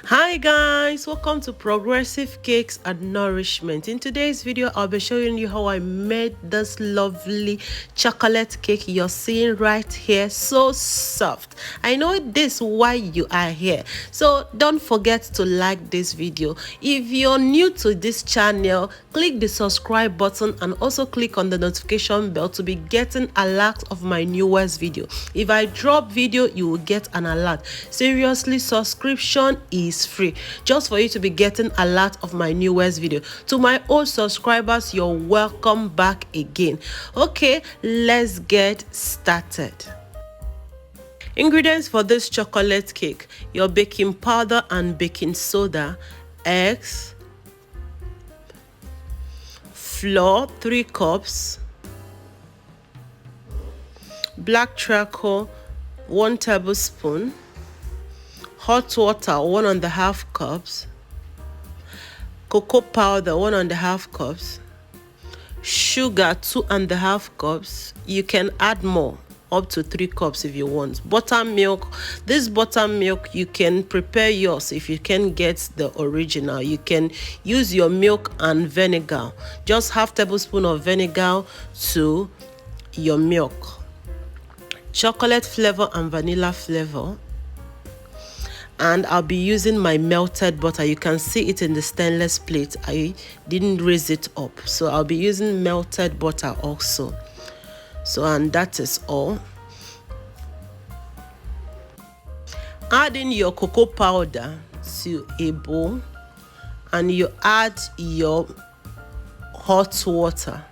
Hi guys, welcome to Progressive Cakes and Nourishment. In today's video, I'll be showing you how I made this lovely chocolate cake you're seeing right here. So soft. I know this why you are here. So don't forget to like this video. If you're new to this channel, click the subscribe button and also click on the notification bell to be getting alert of my newest video. If I drop video, you will get an alert. Seriously, subscription is free just for you to be getting alert of my newest video. To my old subscribers, you're welcome back again. Okay, let's get started. Ingredients for this chocolate cake: your baking powder and baking soda, eggs, flour 3 cups, black charcoal 1 tablespoon, hot water 1.5 cups, cocoa powder 1.5 cups, sugar 2.5 cups. You can add more, up to 3 cups if you want. Buttermilk. This buttermilk, you can prepare yours. If you can get the original, you can use your milk and vinegar. Just half tablespoon of vinegar to your milk. Chocolate flavor and vanilla flavor. And I'll be using my melted butter. You can see it in the stainless plate. I didn't raise it up, so I'll be using melted butter also. So, and that is all. Add in your cocoa powder to a bowl and you add your hot water.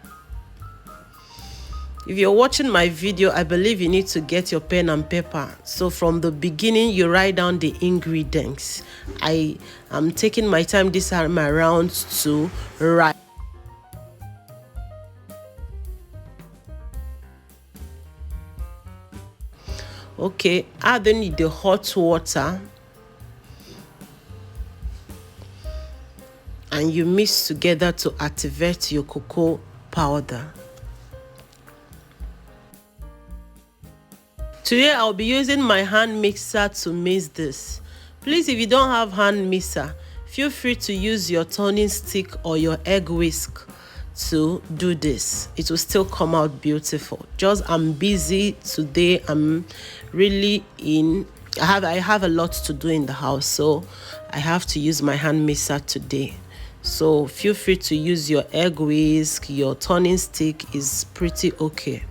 If you're watching my video, I believe you need to get your pen and paper. So from the beginning, you write down the ingredients. I am taking my time this time around to write. Okay, add in the hot water and you mix together to activate your cocoa powder. Today I'll be using my hand mixer to mix this. Please, if you don't have hand mixer, feel free to use your turning stick or your egg whisk to do this. It will still come out beautiful. Just I'm busy today. I'm really I have a lot to do in the house, so I have to use my hand mixer today. So feel free to use your egg whisk. Your turning stick is pretty okay.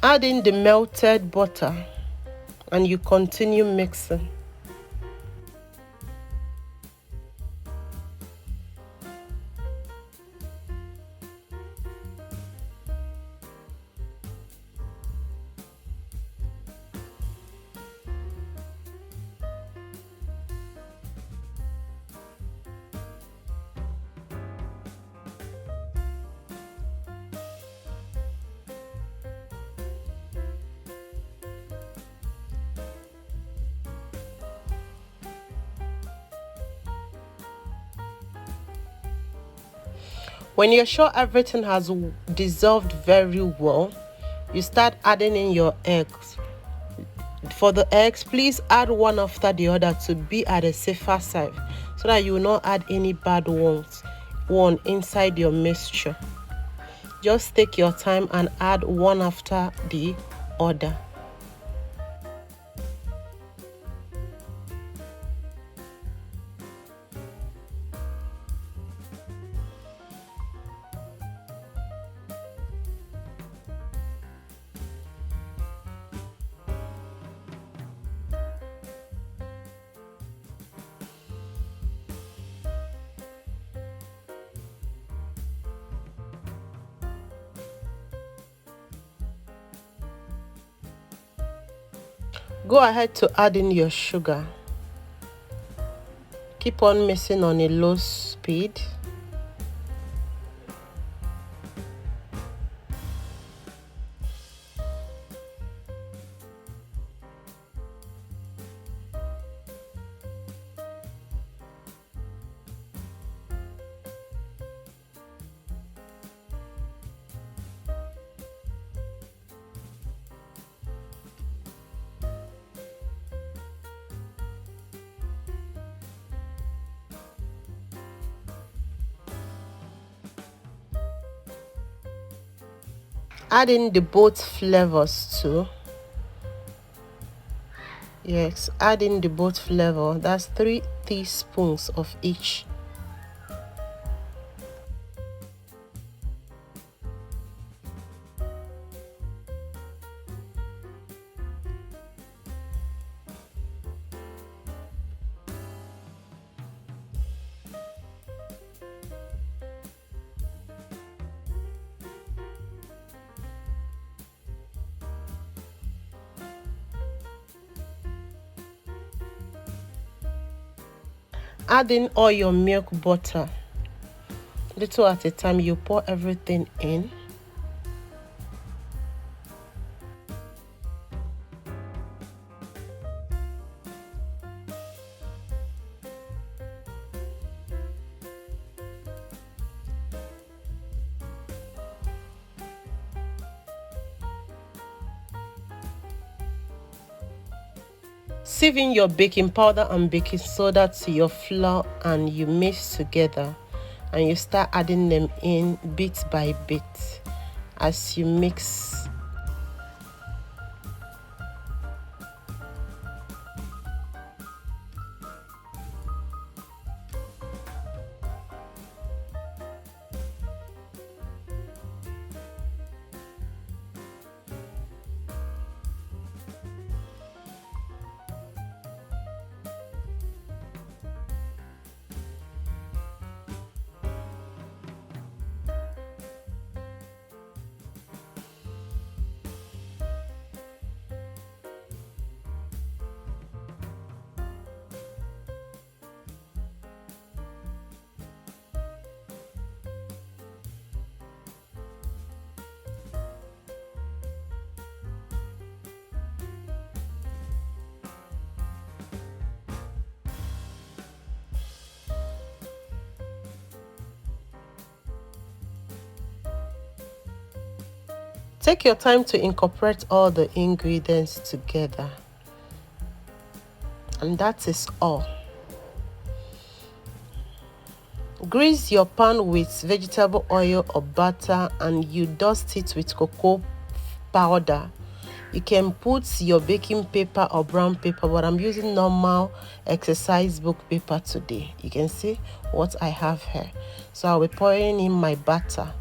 Add in the melted butter and you continue mixing. When you're sure everything has dissolved very well, you start adding in your eggs. For the eggs, please add one after the other to be at a safer side so that you will not add any bad one inside your mixture. Just take your time and add one after the other. Go ahead to add in your sugar. Keep on mixing on a low speed. Add in the both flavors too. Yes, add in the both flavor. That's 3 teaspoons of each. Add in all your milk butter. Little at a time, you pour everything in. Sieve in your baking powder and baking soda to your flour and you mix together, and you start adding them in bit by bit as you mix. Take your time to incorporate all the ingredients together. And that is all. Grease your pan with vegetable oil or butter and you dust it with cocoa powder. You can put your baking paper or brown paper, but I'm using normal exercise book paper today. You can see what I have here. So I'll be pouring in my batter.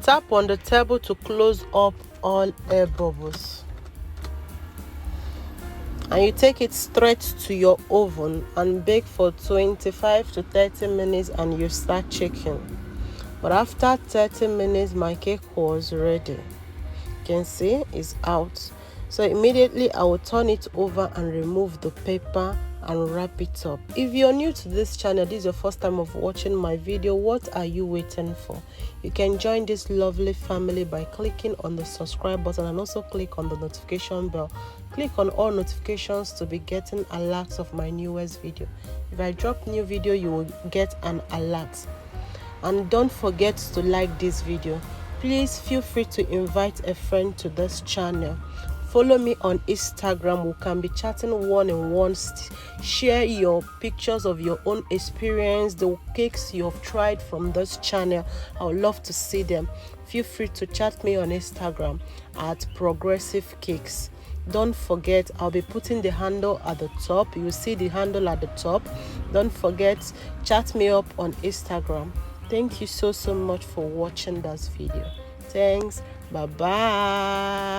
Tap on the table to close up all air bubbles. And you take it straight to your oven and bake for 25 to 30 minutes and you start checking. But after 30 minutes, my cake was ready. You can see it's out. So immediately I will turn it over and remove the paper and wrap it up. If you're new to this channel, this is your first time of watching my video, what are you waiting for? You can join this lovely family by clicking on the subscribe button and also click on the notification bell. Click on all notifications to be getting alerts of my newest video. If I drop new video, you will get an alert. And don't forget to like this video. Please feel free to invite a friend to this channel. Follow me on Instagram. We can be chatting one-on-one. Share your pictures of your own experience, the cakes you have tried from this channel. I would love to see them. Feel free to chat me on Instagram at Progressive Cakes. Don't forget, I'll be putting the handle at the top. You will see the handle at the top. Don't forget, chat me up on Instagram. Thank you so much for watching this video. Thanks. Bye bye.